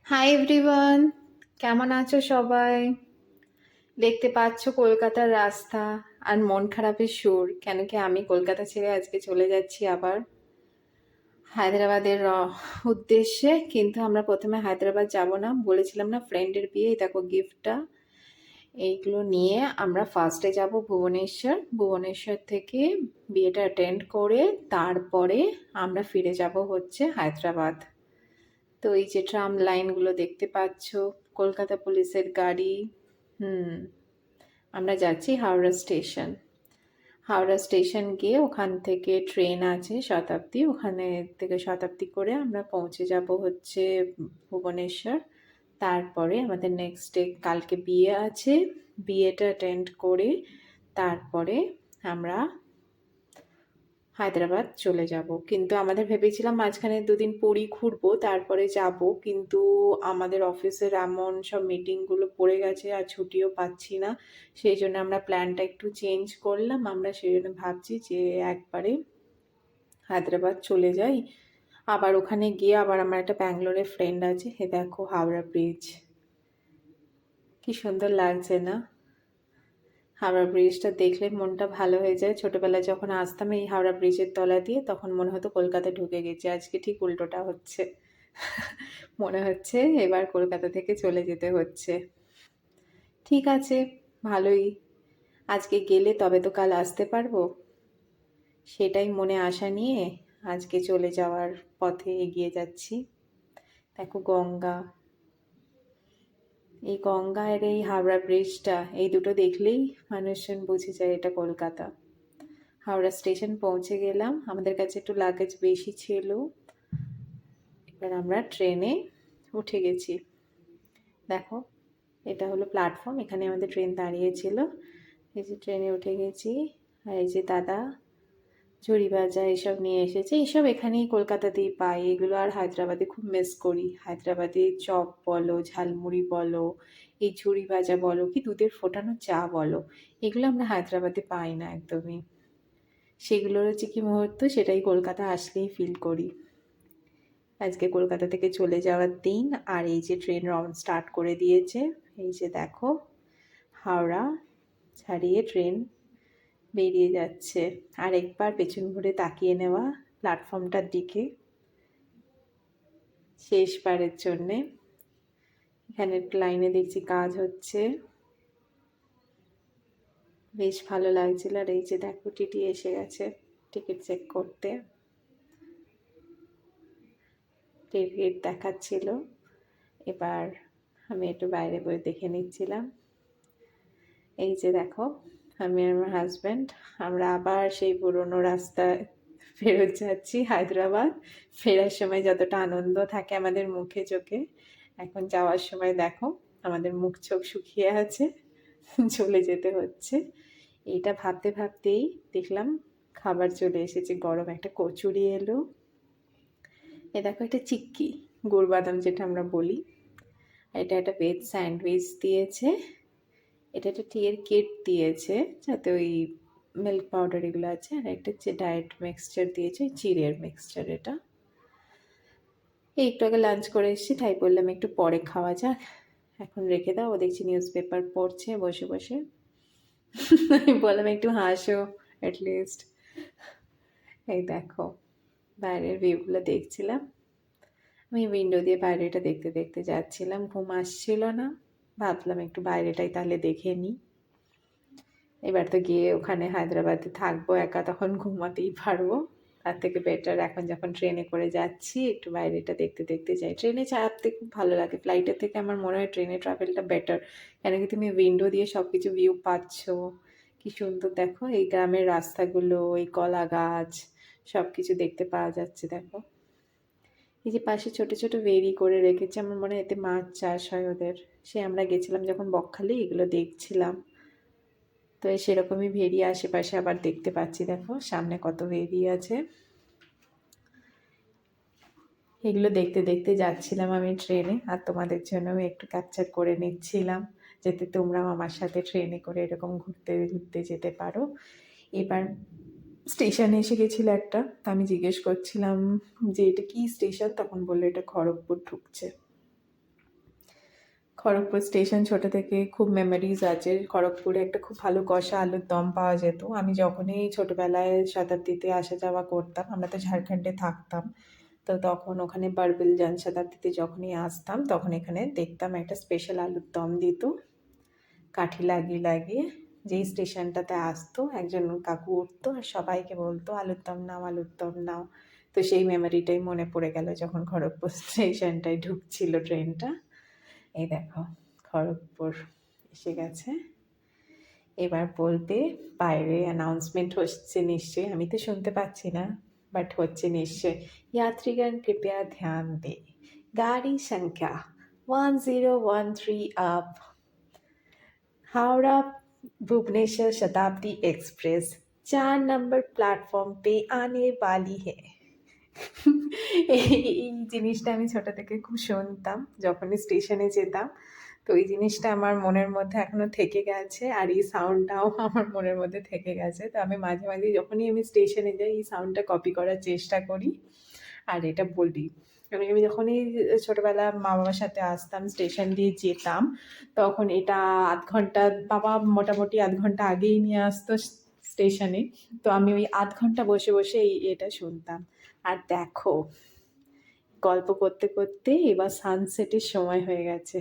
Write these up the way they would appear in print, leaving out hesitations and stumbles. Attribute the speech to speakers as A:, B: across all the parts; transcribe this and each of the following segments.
A: Hi everyone, কেমন আছো সবাই? দেখতে পাচ্ছ কলকাতার রাস্তা আর মন খারাপের সুর, কেন কি আমি কলকাতা ছেড়ে আজকে চলে যাচ্ছি আবার হায়দ্রাবাদের উদ্দেশ্যে। কিন্তু আমরা প্রথমে হায়দ্রাবাদ যাব না, বলেছিলাম না ফ্রেন্ডের বিয়ে, এই দেখো গিফটটা। এইগুলো নিয়ে আমরা ফার্স্টে যাব ভুবনেশ্বর। ভুবনেশ্বর থেকে বিয়েটা অ্যাটেন্ড করে তারপরে আমরা ফিরে যাব হচ্ছে হায়দ্রাবাদ। তো এই যে ট্রাম লাইনগুলো দেখতে পাচ্ছ, কলকাতা পুলিশের গাড়ি। হুম, আমরা যাচ্ছি হাওড়া স্টেশন। হাওড়া স্টেশন গিয়ে ওখান থেকে ট্রেন আছে শতাব্দী, ওখানে থেকে শতাব্দী করে আমরা পৌঁছে যাব হচ্ছে ভুবনেশ্বর। তারপরে আমাদের নেক্সট ডে কালকে বিয়ে আছে, বিয়েটা অ্যাটেন্ড করে তারপরে আমরা হায়দ্রাবাদ চলে যাব। কিন্তু আমাদের ভেবেছিলাম মাঝখানে দুদিন পুরী ঘুরবো তারপরে যাব, কিন্তু আমাদের অফিসের এমন সব মিটিংগুলো পড়ে গেছে আর ছুটিও পাচ্ছি না, সেই জন্য আমরা প্ল্যানটা একটু চেঞ্জ করলাম। আমরা সেই জন্য ভাবছি যে একবারে হায়দ্রাবাদ চলে যাই। আবার ওখানে গিয়ে আবার আমার একটা ব্যাঙ্গালোরে ফ্রেন্ড আছে, হে দেখো হাওড়া ব্রিজ, কি সুন্দর লাগছে না? হাওড়া ব্রিজটা দেখলে মনটা ভালো হয়ে যায়। ছোটবেলায় যখন আসতাম এই হাওড়া ব্রিজের তলা দিয়ে, তখন মনে হতো কলকাতা ঢুকে গেছে। আজকে ঠিক উল্টোটা হচ্ছে। মনে হচ্ছে এবার কলকাতা থেকে চলে যেতে হচ্ছে। ঠিক আছে, ভালোই। আজকে গেলে তবে তো কাল আসতে পারবো, সেটাই মনে আশা নিয়ে আজকে চলে যাওয়ার পথে এগিয়ে যাচ্ছি। দেখো গঙ্গা, এই গঙ্গা আর এই হাওড়া ব্রিজটা, এই দুটো দেখলেই মানুষজন বুঝে যায় এটা কলকাতা। হাওড়া স্টেশন পৌঁছে গেলাম, আমাদের কাছে একটু লাগেজ বেশি ছিল। এবার আমরা ট্রেনে উঠে গেছি। দেখো এটা হলো প্ল্যাটফর্ম, এখানে আমাদের ট্রেন দাঁড়িয়েছিল। এই যে ট্রেনে উঠে গেছি, আর এই যে দাদা ঝুড়ি ভাজা এসব নিয়ে এসেছে। এইসব এখানেই কলকাতাতেই পাই, এগুলো আর হায়দ্রাবাদে খুব মিস করি। হায়দ্রাবাদে চপ বলো, ঝালমুড়ি বলো, এই ঝুড়ি ভাজা বলো, কি দুধের ফোটানো চা বলো, এগুলো আমরা হায়দ্রাবাদে পাই না একদমই। সেগুলোর হচ্ছে কি মুহূর্ত, সেটাই কলকাতা আসলেই ফিল করি। আজকে কলকাতা থেকে চলে যাওয়ার দিন, আর এই যে ট্রেন স্টার্ট করে দিয়েছে। এই যে দেখো হাওড়া ছাড়িয়ে ট্রেন বেরিয়ে যাচ্ছে। আর একবার পেছন ঘুরে তাকিয়ে নেওয়া প্ল্যাটফর্মটার দিকে শেষবারের জন্যে। এখানে লাইনে দেখছি কাজ হচ্ছে, বেশ ভালো লাগছিল। আর এই যে দেখো টিটি এসে গেছে টিকিট চেক করতে, টিকিট দেখাচ্ছিল। এবার আমি একটু বাইরে বই দেখে নিচ্ছিলাম। এই যে দেখো আমি আর আমার হাজব্যান্ড, আমরা আবার সেই পুরোনো রাস্তায় ফেরত যাচ্ছি হায়দ্রাবাদ। ফেরার সময় যতটা আনন্দ থাকে আমাদের মুখে চোখে, এখন যাওয়ার সময় দেখো আমাদের মুখ চোখ শুকিয়ে আছে, চলে যেতে হচ্ছে। এইটা ভাবতে ভাবতেই দেখলাম খাবার চলে এসেছে, গরম একটা কচুরি এলো। এ দেখো একটা চিক্কি, গুড় বাদাম যেটা আমরা বলি। এটা একটা ভেজ স্যান্ডউইচ দিয়েছে, এটা একটা টিয়ের কিট দিয়েছে যাতে ওই মিল্ক পাউডার এগুলো আছে, আর একটা হচ্ছে ডায়েট মিক্সচার দিয়েছে, চিড়ের মিক্সচার। এটা এই একটু আগে লাঞ্চ করে এসেছি, তাই বললাম একটু পরে খাওয়া যাক, এখন রেখে দাও। ও দেখছি নিউজ পেপার পড়ছে বসে বসে। আমি বললাম একটু হাসো অ্যাটলিস্ট। এই দেখো বাইরের ভিউগুলো দেখছিলাম, আমি উইন্ডো দিয়ে বাইরেটা দেখতে দেখতে যাচ্ছিলাম। ঘুম আসছিল না, ভাবলাম একটু বাইরেটাই তাহলে দেখে নিই। এবার তো গিয়ে ওখানে হায়দ্রাবাদে থাকবো একা, তখন ঘুমাতেই পারবো। তার থেকে বেটার এখন যখন ট্রেনে করে যাচ্ছি একটু বাইরেটা দেখতে দেখতে যাই। ট্রেনে চাপতে খুব ভালো লাগে, ফ্লাইটের থেকে আমার মনে হয় ট্রেনে ট্রাভেলটা বেটার। কেন কি তুমি উইন্ডো দিয়ে সব কিছু ভিউ পাচ্ছ, কি সুন্দর দেখো এই গ্রামের রাস্তাগুলো, এই কলা গাছ, সব কিছু দেখতে পাওয়া যাচ্ছে। দেখো এই যে পাশে ছোট ছোট ভেরি করে রেখেছে, আমার মনে হয় এতে মাছ চাষ হয় ওদের। সে আমরা গেছিলাম যখন বকখালি, এগুলো দেখছিলাম। তো সেরকমই ভেড়ি আশেপাশে আবার দেখতে পাচ্ছি, দেখো সামনে কত ভেড়ি আছে। এগুলো দেখতে দেখতে যাচ্ছিলাম আমি ট্রেনে, আর তোমাদের জন্য আমি একটু ক্যাপচার করে নিচ্ছিলাম, যাতে তোমরাও আমার সাথে ট্রেনে করে এরকম ঘুরতে ঘুরতে যেতে পারো। এবার স্টেশনে এসে গেছিলো একটা, তা আমি জিজ্ঞেস করছিলাম যে এটা কি স্টেশন, তখন বললো এটা খড়গপুর ঢুকছে। খড়গপুর স্টেশন ছোট থেকে খুব মেমোরিজ আছে। খড়গপুরে একটা খুব ভালো কষা আলুর দম পাওয়া যেত। আমি যখনই ছোটবেলায় শতাব্দীতে আসা যাওয়া করতাম, আমরা তো ঝাড়খণ্ডে থাকতাম, তো তখন ওখানে বারবিল শতাব্দীতে যখনই আসতাম তখন এখানে দেখতাম একটা স্পেশাল আলুর দম দিত কাঠি লাগিয়ে লাগিয়ে। যেই স্টেশনটাতে আসতো একজন কাকু উঠতো আর সবাইকে বলতো আলুর দম নাও, আলুর দম নাও। তো সেই মেমোরিটাই মনে পড়ে গেল যখন খড়গপুর স্টেশনটায় ঢুকছিল ট্রেনটা। এই দেখো খড়গপুর এসে গেছে। এবার বলবে, বাইরে অ্যানাউন্সমেন্ট হচ্ছে নিশ্চয়ই, আমি তো শুনতে পাচ্ছি না, বাট হচ্ছে নিশ্চয়। यात्रीगण कृपया ध्यान दें, गाड़ी संख्या 1013 अब हावड़ा भुवनेश्वर शताब्दी एक्सप्रेस 4 नंबर प्लेटफॉर्म पे आने वाली है। এই জিনিসটা আমি ছোট থেকে খুব শুনতাম যখনই স্টেশনে যেতাম। তো এই জিনিসটা আমার মনের মধ্যে এখনো থেকে গেছে আর এই সাউন্ডটাও আমার মনের মধ্যে থেকে গেছে। তো আমি মাঝে মাঝে যখনই আমি স্টেশনে যাই এই সাউন্ডটা কপি করার চেষ্টা করি আর এটা বলি। আমি যখনই ছোটবেলা মা বাবার সাথে আসতাম, স্টেশন দিয়ে যেতাম, তখন এটা আধ ঘন্টা, বাবা মোটামুটি আধ ঘন্টা আগেই নিয়ে আসতো স্টেশনে। তো আমি ওই আধ ঘন্টা বসে বসে এটা শুনতাম। আর দেখো গল্প করতে করতে এবার সানসেটের সময় হয়ে গেছে।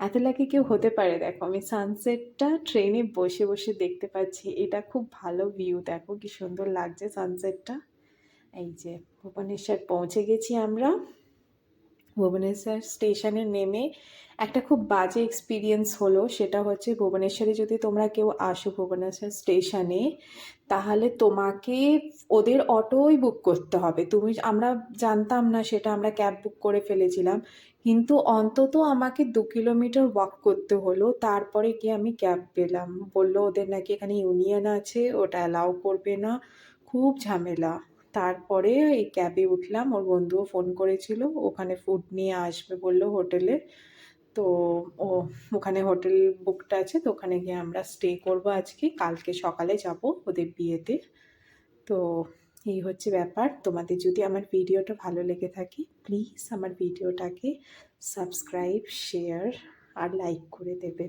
A: এত লাকি কেউ হতে পারে? দেখো আমি সানসেটটা ট্রেনে বসে বসে দেখতে পাচ্ছি, এটা খুব ভালো ভিউ। দেখো কি সুন্দর লাগছে সানসেটটা। এই যে ভুবনেশ্বর পৌঁছে গেছি আমরা। ভুবনেশ্বর স্টেশনে নেমে একটা খুব বাজে এক্সপিরিয়েন্স হলো, সেটা হচ্ছে ভুবনেশ্বরে যদি তোমরা কেউ আসো ভুবনেশ্বর স্টেশনে, তাহলে তোমাকে ওদের অটোই বুক করতে হবে। আমরা জানতাম না সেটা, আমরা ক্যাব বুক করে ফেলেছিলাম, কিন্তু অন্তত আমাকে 2 কিলোমিটার ওয়াক করতে হলো, তারপরে গিয়ে আমি ক্যাব পেলাম। বললো ওদের নাকি এখানে ইউনিয়ন আছে, ওটা অ্যালাউ করবে না, খুব ঝামেলা। তারপরে এই ক্যাবে উঠলাম, ওর বন্ধুও ফোন করেছিল, ওখানে ফুড নিয়ে আসবে বললো হোটেলে। তো ও ওখানে হোটেল বুকটা আছে, তো ওখানে গিয়ে আমরা স্টে করবো আজকে, কালকে সকালে যাব ওদের বিয়েতে। তো এই হচ্ছে ব্যাপার। তোমাদের যদি আমার ভিডিওটা ভালো লেগে থাকে প্লিজ আমার ভিডিওটাকে সাবস্ক্রাইব, শেয়ার আর লাইক করে দেবে।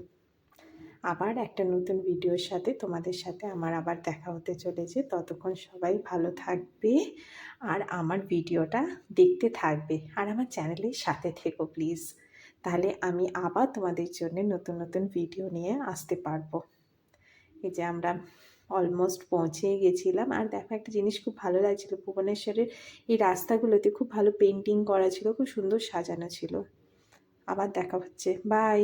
A: আবার একটা নতুন ভিডিওর সাথে তোমাদের সাথে আমার আবার দেখা হতে চলেছে। ততক্ষণ সবাই ভালো থাকবে আর আমার ভিডিওটা দেখতে থাকবে আর আমার চ্যানেলের সাথে থেকো প্লিজ। তাহলে আমি আবার তোমাদের জন্য নতুন নতুন ভিডিও নিয়ে আসতে পারবো। এই যে আমরা অলমোস্ট পৌঁছেই গেছিলাম। আর দেখো একটা জিনিস খুব ভালো লাগছিল, ভুবনেশ্বরের এই রাস্তাগুলোতে খুব ভালো পেন্টিং করা ছিল, খুব সুন্দর সাজানো ছিল। আবার দেখা হচ্ছে, বাই।